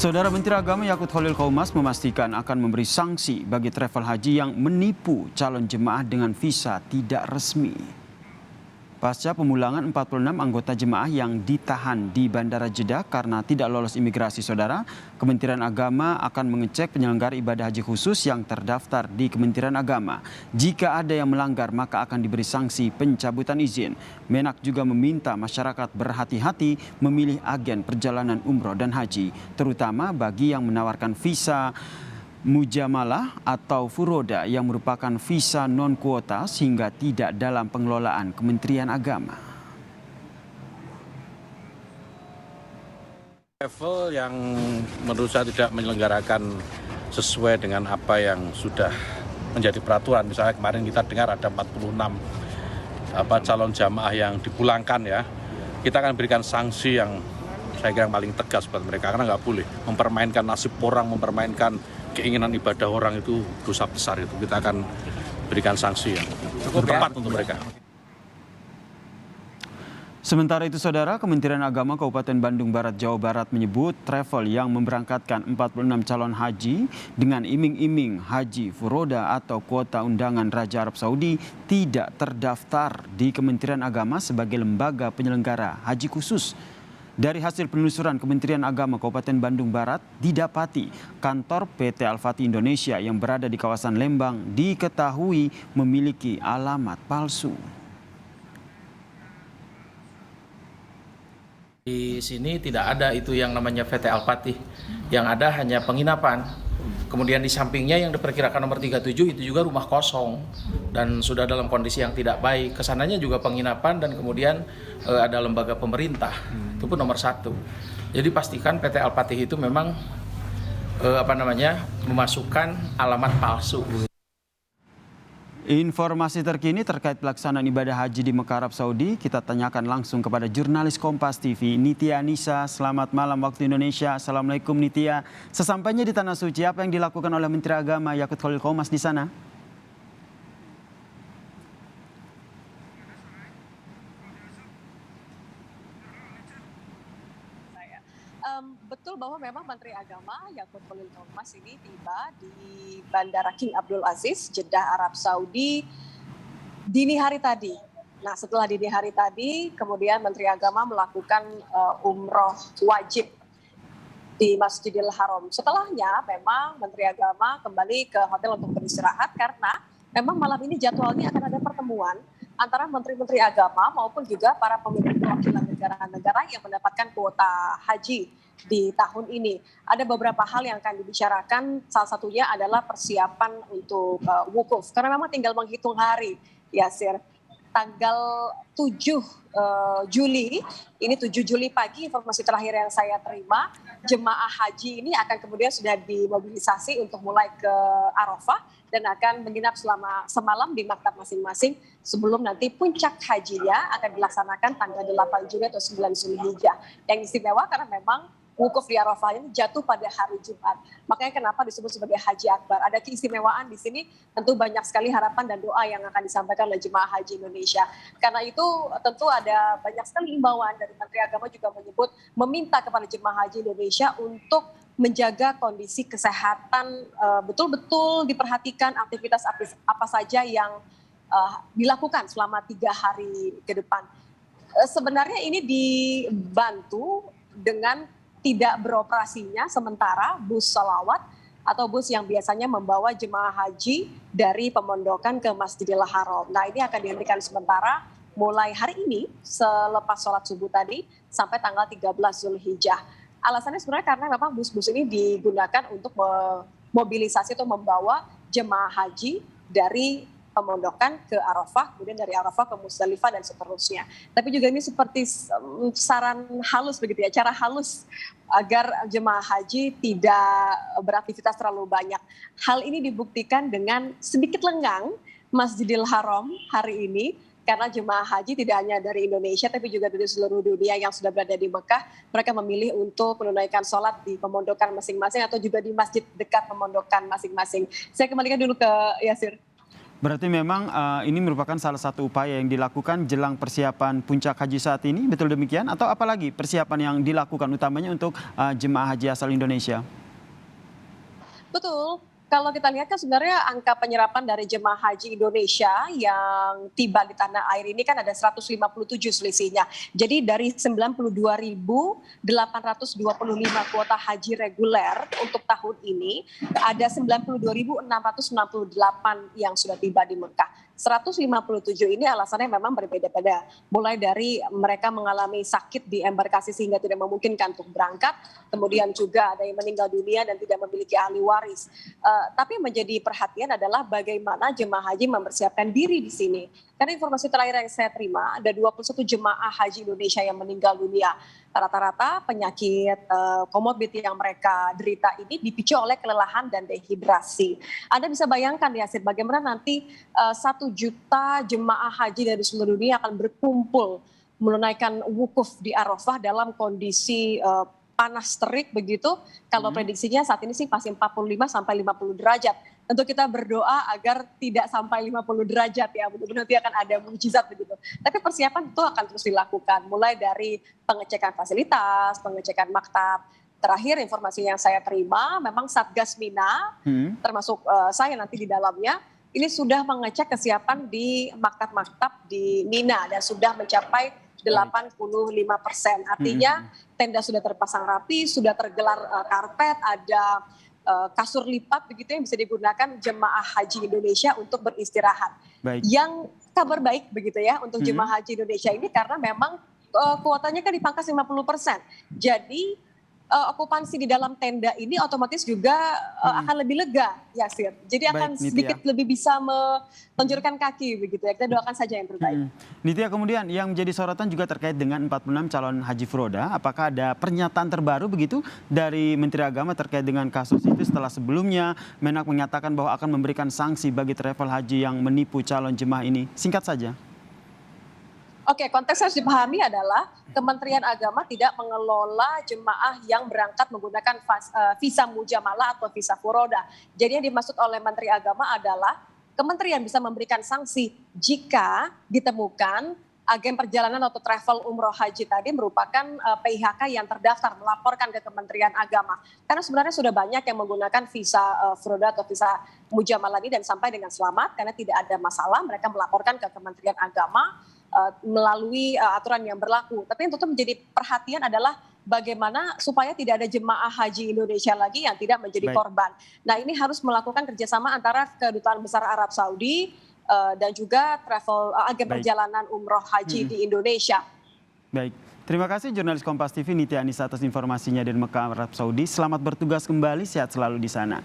Saudara Menteri Agama Yakut Khalil Qaumas memastikan akan memberi sanksi bagi travel haji yang menipu calon jemaah dengan visa tidak resmi. Pasca pemulangan 46 anggota jemaah yang ditahan di Bandara Jeddah karena tidak lolos imigrasi, Saudara, Kementerian Agama akan mengecek penyelenggara ibadah haji khusus yang terdaftar di Kementerian Agama. Jika ada yang melanggar, maka akan diberi sanksi pencabutan izin. Menak juga meminta masyarakat berhati-hati memilih agen perjalanan umroh dan haji, terutama bagi yang menawarkan visa mujamalah atau furoda yang merupakan visa non-kuota sehingga tidak dalam pengelolaan Kementerian Agama. Travel yang menurut saya tidak menyelenggarakan sesuai dengan apa yang sudah menjadi peraturan. Misalnya kemarin kita dengar ada 46 calon jamaah yang dipulangkan ya. Kita akan berikan sanksi yang saya kira yang paling tegas buat mereka, karena nggak boleh mempermainkan nasib orang, mempermainkan keinginan ibadah orang, itu dosa besar. Itu kita akan berikan sanksi yang tepat untuk mereka. Sementara itu, Saudara, Kementerian Agama Kabupaten Bandung Barat, Jawa Barat menyebut travel yang memberangkatkan 46 calon haji dengan iming-iming haji furoda atau kuota undangan Raja Arab Saudi tidak terdaftar di Kementerian Agama sebagai lembaga penyelenggara haji khusus. Dari hasil penelusuran Kementerian Agama Kabupaten Bandung Barat, didapati kantor PT Al-Fatih Indonesia yang berada di kawasan Lembang diketahui memiliki alamat palsu. Di sini tidak ada itu yang namanya PT Al-Fatih, yang ada hanya penginapan. Kemudian di sampingnya yang diperkirakan nomor 37 itu juga rumah kosong dan sudah dalam kondisi yang tidak baik. Kesananya juga penginapan dan kemudian ada lembaga pemerintah, itu pun nomor 1. Jadi pastikan PT Al-Fatih itu memang memasukkan alamat palsu. Informasi terkini terkait pelaksanaan ibadah haji di Mekah, Arab Saudi kita tanyakan langsung kepada jurnalis Kompas TV Nitya Nisa. Selamat malam waktu Indonesia. Assalamualaikum Nitya. Sesampainya di Tanah Suci, apa yang dilakukan oleh Menteri Agama Yakut Khalil Qaumas di sana? Betul bahwa memang Menteri Agama Yakut Khalil Qaumas ini tiba di Bandara King Abdul Aziz, Jeddah, Arab Saudi dini hari tadi. Nah, setelah dini hari tadi, kemudian Menteri Agama melakukan umroh wajib di Masjidil Haram. Setelahnya memang Menteri Agama kembali ke hotel untuk beristirahat karena memang malam ini jadwalnya akan ada pertemuan antara menteri-menteri agama maupun juga para pemimpin perwakilan negara-negara yang mendapatkan kuota haji di tahun ini. Ada beberapa hal yang akan dibicarakan, salah satunya adalah persiapan untuk wukuf. Karena memang tinggal menghitung hari, Yasir. Tanggal 7 Juli, ini 7 Juli pagi informasi terakhir yang saya terima, jemaah haji ini akan kemudian sudah dimobilisasi untuk mulai ke Arafah dan akan menginap selama semalam di maktab masing-masing sebelum nanti puncak hajinya akan dilaksanakan tanggal 8 Juli atau 9 Zulhijjah. Yang istimewa karena memang wukuf di Arafah ini jatuh pada hari Jumat. Makanya kenapa disebut sebagai Haji Akbar. Ada keistimewaan di sini, tentu banyak sekali harapan dan doa yang akan disampaikan oleh jemaah haji Indonesia. Karena itu tentu ada banyak sekali imbauan dari Menteri Agama juga menyebut meminta kepada jemaah haji Indonesia untuk menjaga kondisi kesehatan, betul-betul diperhatikan aktivitas apa saja yang dilakukan selama 3 hari ke depan. Sebenarnya ini dibantu dengan tidak beroperasinya sementara bus salawat atau bus yang biasanya membawa jemaah haji dari pemondokan ke Masjidil Haram. Nah, ini akan dihentikan sementara mulai hari ini selepas sholat subuh tadi sampai tanggal 13 Zulhijjah. Alasannya sebenarnya karena memang bus-bus ini digunakan untuk memobilisasi atau membawa jemaah haji dari pemondokan ke Arafah, kemudian dari Arafah ke Musdalifah dan seterusnya. Tapi juga ini seperti saran halus begitu ya, cara halus agar jemaah haji tidak beraktivitas terlalu banyak. Hal ini dibuktikan dengan sedikit lengang Masjidil Haram hari ini, karena jemaah haji tidak hanya dari Indonesia tapi juga dari seluruh dunia yang sudah berada di Mekah, mereka memilih untuk menunaikan sholat di pemondokan masing-masing atau juga di masjid dekat pemondokan masing-masing. Saya kembalikan dulu ke Yasir. Berarti memang ini merupakan salah satu upaya yang dilakukan jelang persiapan puncak haji saat ini, betul demikian? Atau apalagi persiapan yang dilakukan utamanya untuk jemaah haji asal Indonesia? Betul. Kalau kita lihat kan sebenarnya angka penyerapan dari jemaah haji Indonesia yang tiba di tanah air ini kan ada 157 selisihnya. Jadi dari 92.825 kuota haji reguler untuk tahun ini, ada 92.668 yang sudah tiba di Mekah. 157 ini alasannya memang berbeda-beda. Mulai dari mereka mengalami sakit di embarkasi sehingga tidak memungkinkan untuk berangkat, kemudian juga ada yang meninggal dunia dan tidak memiliki ahli waris. Tapi menjadi perhatian adalah bagaimana jemaah haji mempersiapkan diri di sini. Karena informasi terakhir yang saya terima, ada 21 jemaah haji Indonesia yang meninggal dunia. Rata-rata penyakit komorbid yang mereka derita ini dipicu oleh kelelahan dan dehidrasi. Anda bisa bayangkan ya, Sid, bagaimana nanti 1 juta jemaah haji dari seluruh dunia akan berkumpul menunaikan wukuf di Arafah dalam kondisi panas terik begitu. Kalau prediksinya saat ini sih masih 45 sampai 50 derajat. Tentu kita berdoa agar tidak sampai 50 derajat ya, benar-benar nanti akan ada mukjizat begitu. Tapi persiapan itu akan terus dilakukan, mulai dari pengecekan fasilitas, pengecekan maktab. Terakhir informasi yang saya terima, memang Satgas Mina, termasuk saya nanti di dalamnya, ini sudah mengecek kesiapan di maktab-maktab di Mina dan sudah mencapai 85%. Artinya tenda sudah terpasang rapi, sudah tergelar karpet, ada kasur lipat begitu yang bisa digunakan jemaah haji Indonesia untuk beristirahat. Baik. Yang kabar baik begitu ya untuk jemaah haji Indonesia ini karena memang kuotanya kan dipangkas 50%. Jadi okupansi di dalam tenda ini otomatis juga akan lebih lega, Yasir. Jadi akan Baik, Nitya. sedikit lebih bisa menunjukkan kaki begitu ya. Kita doakan saja yang terbaik. Nitya, kemudian yang menjadi sorotan juga terkait dengan 46 calon haji furoda. Apakah ada pernyataan terbaru begitu dari Menteri Agama terkait dengan kasus itu setelah sebelumnya Menak menyatakan bahwa akan memberikan sanksi bagi travel haji yang menipu calon jemaah ini? Singkat saja. Oke, konteks yang harus dipahami adalah Kementerian Agama tidak mengelola jemaah yang berangkat menggunakan visa mujamalah atau visa furoda. Jadi yang dimaksud oleh Menteri Agama adalah Kementerian bisa memberikan sanksi jika ditemukan agen perjalanan atau travel umroh haji tadi merupakan PIHK yang terdaftar melaporkan ke Kementerian Agama. Karena sebenarnya sudah banyak yang menggunakan visa furoda atau visa mujamalah ini dan sampai dengan selamat karena tidak ada masalah, mereka melaporkan ke Kementerian Agama melalui aturan yang berlaku. Tapi yang tentu menjadi perhatian adalah bagaimana supaya tidak ada jemaah haji Indonesia lagi yang tidak menjadi korban. Nah, ini harus melakukan kerjasama antara Kedutaan Besar Arab Saudi dan juga travel agen perjalanan umroh haji di Indonesia. Baik, terima kasih jurnalis Kompas TV Nitya Anissa atas informasinya dari Mekah, Arab Saudi. Selamat bertugas kembali, sehat selalu di sana.